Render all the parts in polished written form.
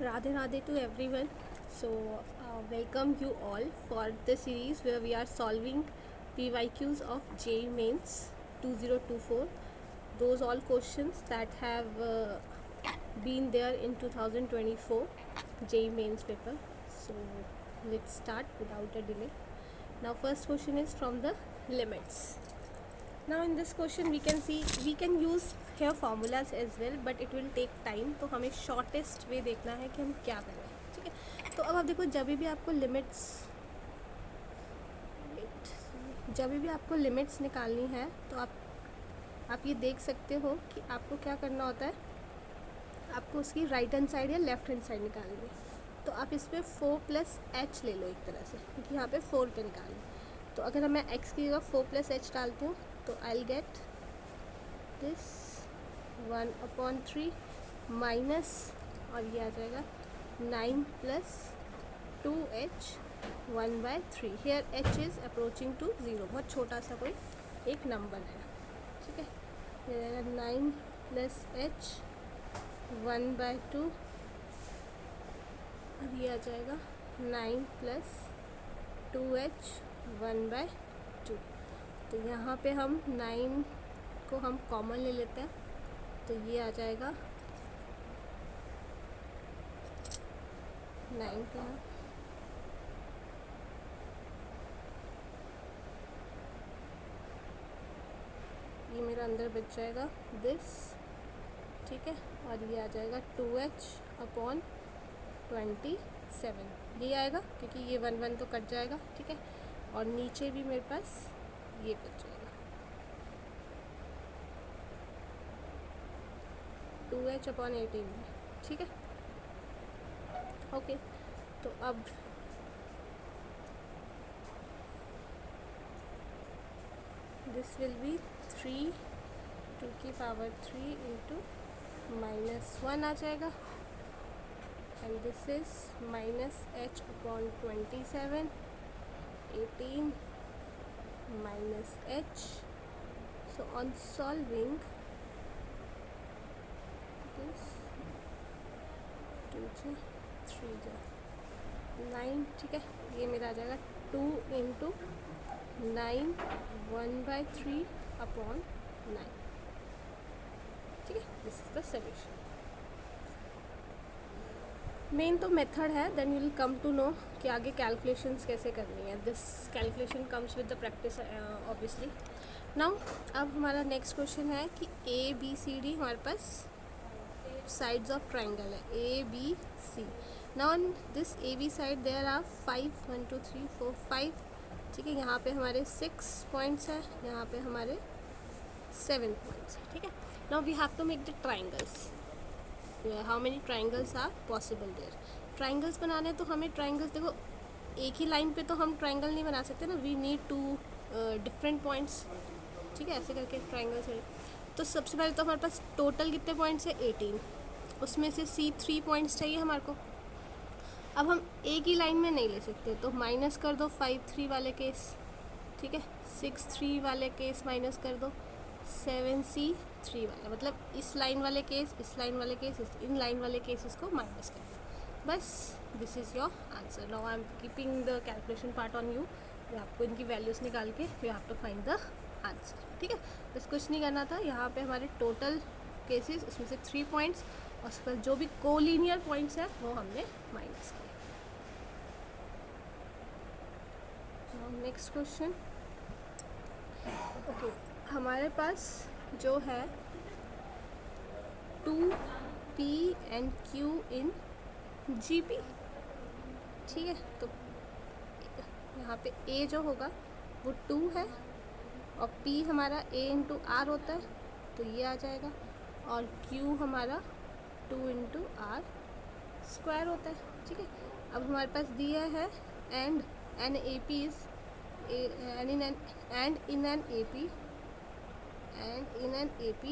Radhe Radhe to everyone. So, welcome you all for the series where we are solving PYQs of JEE Mains 2024. Those all questions that have been there in 2024 JEE Mains paper. So, let's start without a delay. Now, first question is from the limits. Now in this question we can see we can use here formulas as well, but it will take time. तो हमें shortest way देखना है कि हम क्या करें, ठीक है। तो अब आप देखो, जब भी आपको लिमिट्स निकालनी है तो आप ये देख सकते हो कि आपको क्या करना होता है। आपको उसकी राइट हैंड साइड या लेफ्ट हैंड साइड निकालनी है। तो आप इस पर 4+h ले लो एक तरह से, क्योंकि यहाँ पे 4 पे निकालना। तो अगर मैं x की जगह 4+h डालती हूँ तो I will get this 1/3 minus, और ये आ जाएगा 9+2h 1/3। Here h is approaching to 0, बहुत छोटा सा कोई एक नंबर है, ठीक है। ये आ जाएगा 9+h 1/2, और ये आ जाएगा 9+2h 1/2। तो यहाँ पे हम 9 को हम कॉमन ले लेते हैं, तो ये आ जाएगा 9 का, ये मेरा अंदर बच जाएगा दिस, ठीक है। और ये आ जाएगा 2h/27, ये आएगा क्योंकि ये 1 तो कट जाएगा, ठीक है। और नीचे भी मेरे पास ये बच जाएगा 2h/18, ठीक है। ओके, तो अब दिस विल बी 3 into -1 आ जाएगा, and this is -h/27, 18 -h. So on solving this 2 3 9, ठीक है। ये मेरा आ जाएगा 2 into 9 1/3/9, ठीक है। This is the solution. Main तो मेथड है, then you will come to know कि आगे कैलकुलेशंस कैसे करनी है। This calculation comes with the practice obviously. Now अब हमारा नेक्स्ट क्वेश्चन है कि ABCD हमारे पास साइड्स ऑफ ट्राइंगल है ABC। Now on this AB side there are 5 1 2 3 4 5, ठीक है। यहाँ पे हमारे 6 पॉइंट्स हैं, यहाँ पे हमारे 7 पॉइंट्स हैं, ठीक है। Now we have to make the triangles. How many triangles are possible there. Triangles बनाने तो हमें ट्राइंगल्स, देखो एक ही लाइन पे तो हम ट्राइंगल नहीं बना सकते ना, we need two different points, ठीक है। ऐसे करके ट्राइंगल्स है। तो सबसे पहले तो हमारे पास टोटल कितने पॉइंट्स है 18, उसमें से C3 पॉइंट्स चाहिए हमारे को। अब हम एक ही लाइन में नहीं ले सकते, तो माइनस कर दो 5 3 वाले केस, ठीक है। 6 3 वाले केस माइनस कर दो, 7 C3 वाला, मतलब इस लाइन वाले केस, इस लाइन वाले केस, इन लाइन वाले केसेस को माइनस कर दो, बस। This is your answer. Now I am keeping the calculation part on you. आपको इनकी वैल्यूज़ निकाल के you have to find the answer, ठीक है। बस कुछ नहीं करना था। यहाँ पे हमारे टोटल केसेस, उसमें से 3 पॉइंट्स, और उसके बाद जो भी कोलिनियर पॉइंट्स हैं वो हमने माइनस किए। Next question, okay. हमारे पास जो है 2P and Q in GP, ठीक है। तो यहाँ पे A जो होगा वो 2 है, और P हमारा A into R होता है, तो ये आ जाएगा। और Q हमारा 2 into R स्क्वायर होता है, ठीक है। अब हमारे पास दिया है and an AP is and in an AP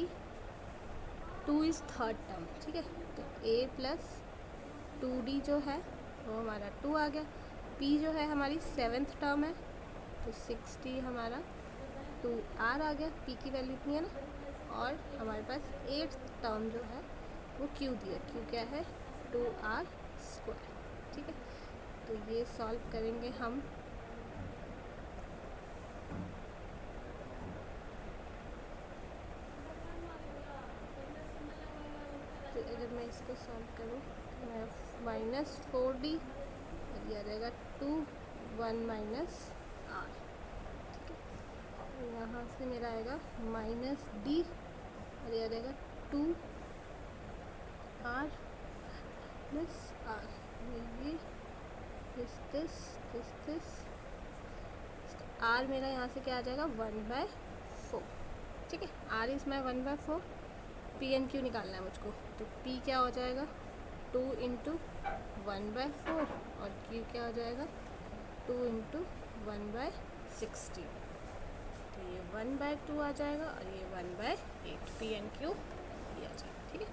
2 is third term, ठीक है। तो A + 2D जो है वो हमारा 2 आ गया। P जो है हमारी 7th टर्म है, तो 60 हमारा 2R आ गया। P की वैल्यू इतनी है ना। और हमारे पास 8th टर्म जो है वो Q दिया, Q क्या है 2R स्क्वायर। ठीक है, तो ये सॉल्व करेंगे हम। तो अगर मैं इसको सॉल्व करूँ तो मैं -4d और ये रहेगा 2 1 माइनस आर। ठीक है, यहाँ से मेरा आएगा -d और ये रहेगा 2 r प्लस आर। ये दिस आर मेरा यहाँ से क्या आ जाएगा 1/4। ठीक है, R is my 1/4। P N Q निकालना है मुझको, तो पी क्या हो जाएगा 2 इंटू 1/4 और क्यू क्या हो जाएगा 2 इंटू 1/16। तो ये 1/2 आ जाएगा और ये 1/8 पी एन क्यू ये आ जाएगा। ठीक है,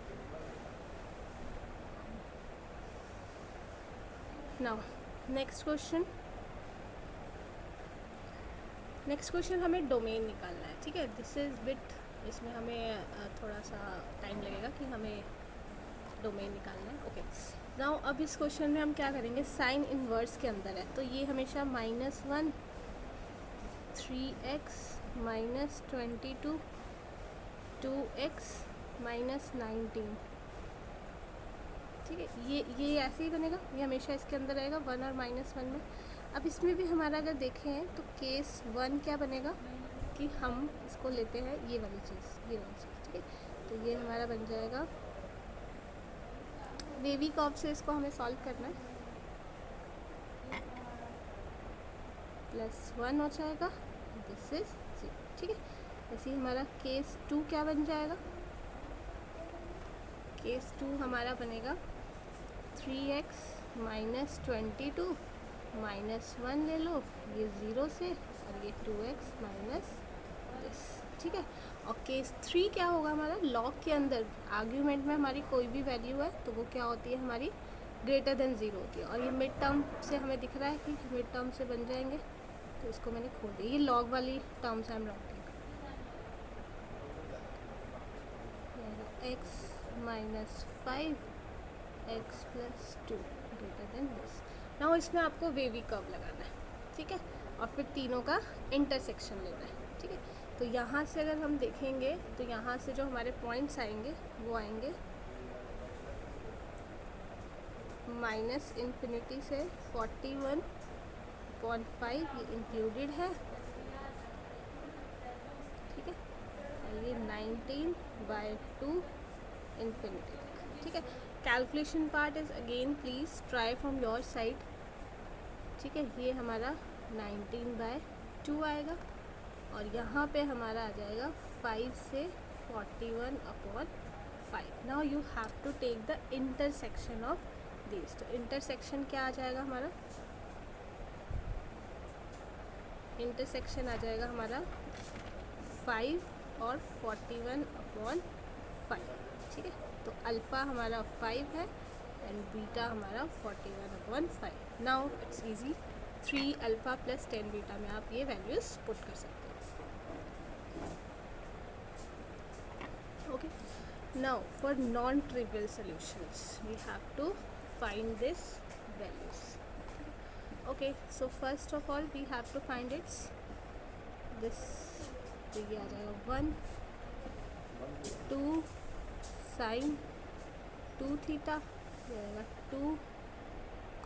नाउ नेक्स्ट क्वेश्चन हमें डोमेन निकालना है। ठीक है, दिस इज़ बिट, इसमें हमें थोड़ा सा टाइम लगेगा कि हमें डोमेन निकालना है। ओके, नाउ अब इस क्वेश्चन में हम क्या करेंगे, साइन इनवर्स के अंदर है तो ये हमेशा -1 3x -22 2x -19। ठीक है, ये ऐसे ही बनेगा, ये हमेशा इसके अंदर रहेगा 1 और -1 में। अब इसमें भी हमारा अगर देखें तो केस 1 क्या बनेगा कि हम इसको लेते हैं ये वाली चीज़। ठीक है, तो ये हमारा बन जाएगा वेवी कर्व से इसको हमें सॉल्व करना है। +1 हो जाएगा, दिस इज 0। ठीक है, ऐसे ही हमारा केस 2 क्या बन जाएगा, केस 2 हमारा बनेगा 3x -22 -1 ले लो, ये 0 से और ये 2x माइनस दिस। ठीक है, और केस 3 क्या होगा हमारा, लॉग के अंदर आर्ग्यूमेंट में हमारी कोई भी वैल्यू है तो वो क्या होती है हमारी ग्रेटर देन 0 होती है। और ये मिड टर्म से हमें दिख रहा है कि मिड टर्म से बन जाएंगे, तो इसको मैंने खोल दिया, ये लॉग वाली terms I am writing. x -5 x + 2 greater than this. Now इसमें आपको वेवी कर्व लगाना है। ठीक है, और फिर तीनों का इंटरसेक्शन लेना है। ठीक है, तो यहाँ से अगर हम देखेंगे तो यहाँ से जो हमारे पॉइंट्स आएंगे वो आएंगे -∞ से 41.5, ये इंक्लूडेड है। ठीक है, और ये 19/2 इन्फिनिटी तक। ठीक है, calculation part is again please try from your side. ठीक है, ये हमारा 19/2 आएगा और यहाँ पे हमारा आ जाएगा 5 से 41/5। Now you have to take the intersection of this. तो इंटरसेक्शन क्या आ जाएगा हमारा, इंटरसेक्शन आ जाएगा हमारा 5 और 41/5। ठीक है, तो अल्फ़ा हमारा 5 है एंड बीटा हमारा 41/5। Now it's easy, 3 alpha + 10 beta में आप ये वैल्यूज़ पुट कर सकते हो। Okay, now for non trivial solutions we have to find this values. Okay, so first of all we have to find it's this, तो ये आ जाएगा 1 2 साइन 2 थीटा, ये आएगा 2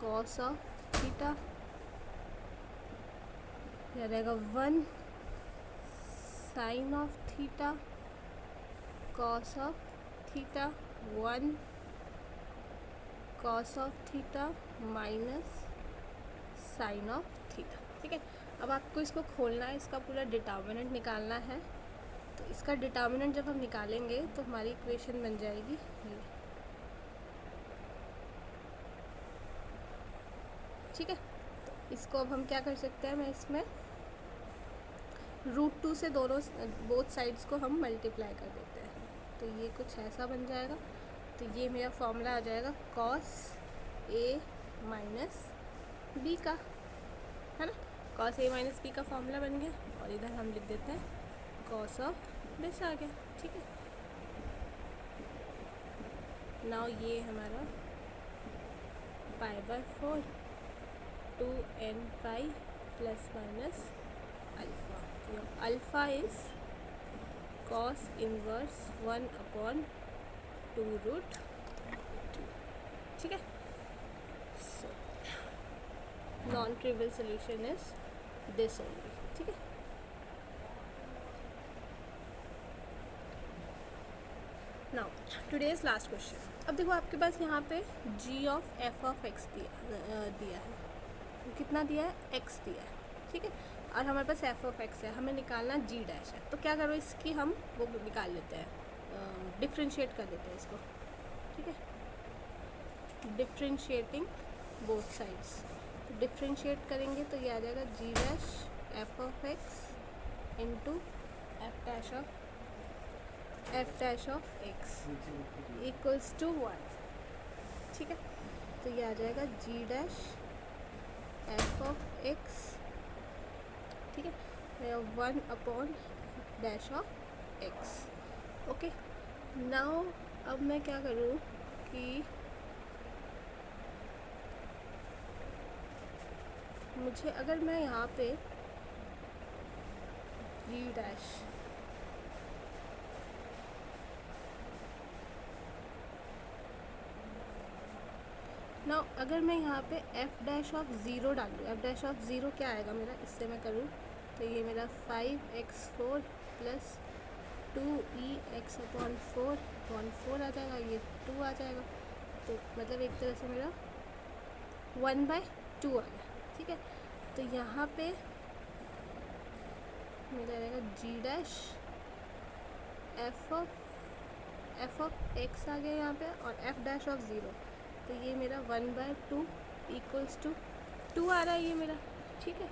कॉस ऑफ थीटा, ये रहेगा 1 sine of theta cos of theta 1 cos of theta minus sine of theta. ठीक है, अब आपको इसको खोलना है, इसका पूरा डिटर्मिनेंट निकालना है। तो इसका डिटर्मिनेंट जब हम निकालेंगे तो हमारी इक्वेशन बन जाएगी ये। ठीक है, तो इसको अब हम क्या कर सकते हैं, मैं इसमें √2 से दोनों बोथ साइड्स को हम मल्टीप्लाई कर देते हैं, तो ये कुछ ऐसा बन जाएगा। तो ये मेरा फॉर्मूला आ जाएगा cos A - B का, है ना। cos A - B का फॉर्मूला बन गया और इधर हम लिख देते हैं cos ऑफ दिस आ गया। ठीक है, नाउ ये हमारा π/4 2n pi plus minus alpha. तो अल्फ़ा इज़ cos इनवर्स 1/2√2। ठीक है, so non trivial solution is this only. ठीक है, नाउ टुडेज लास्ट क्वेश्चन। अब देखो आपके पास यहाँ पे g of f of x दिया है। कितना दिया है? x दिया है। ठीक है, और हमारे पास f ऑफ x है, हमें निकालना g डैश है। तो क्या करो, इसकी हम वो निकाल लेते हैं, डिफ्रेंशिएट कर देते हैं इसको। ठीक है, डिफ्रेंशिएटिंग बोथ साइड्स। तो डिफ्रेंशिएट करेंगे तो ये आ जाएगा g dash f of x into f dash of x equals to 1। ठीक है, तो ये आ जाएगा g dash f of x, ठीक है, 1 dash of x। Okay, now अब मैं क्या करूँ कि मुझे अगर मैं यहाँ पे g डैश नाउ अगर मैं यहाँ पे f डैश ऑफ ज़ीरो डालूँ, f डैश ऑफ ज़ीरो क्या आएगा मेरा, इससे मैं करूँ तो ये मेरा 5x4 प्लस 2e(x/4) आ जाएगा, ये 2 आ जाएगा। तो मतलब एक तरह से मेरा 1/2 आ गया। ठीक है, तो यहाँ पे मेरा रहेगा g dash f of x आ गया यहाँ पे, और f डैश ऑफ ज़ीरो, तो ये मेरा 1/2 इक्वल्स टू 2 आ रहा है ये मेरा। ठीक है,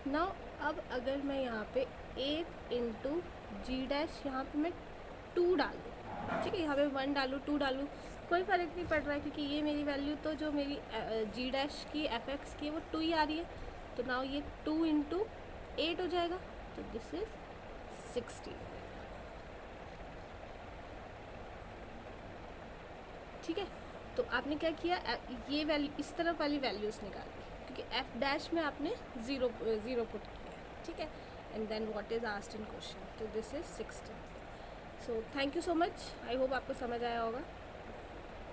नाउ अब अगर मैं यहाँ पे 8 इंटू जी डैश, यहाँ पे मैं 2 डाल दूँ। ठीक है, यहाँ पे 1 डालूँ 2 डालूँ कोई फ़र्क नहीं पड़ रहा है, क्योंकि ये मेरी वैल्यू तो जो मेरी जी डैश की एफ एक्स की है वो 2 ही आ रही है। तो नाउ ये 2 इंटू 8 हो जाएगा, तो दिस इज 60। ठीक है, तो आपने क्या किया, ये वैल्यू इस तरफ वाली वैल्यूज़ निकाल दी, क्योंकि एफ डैश में आपने ज़ीरो पुट किया है। ठीक है, and then what is asked in question, तो this is 60। So thank you so much, I hope आपको समझ आया होगा।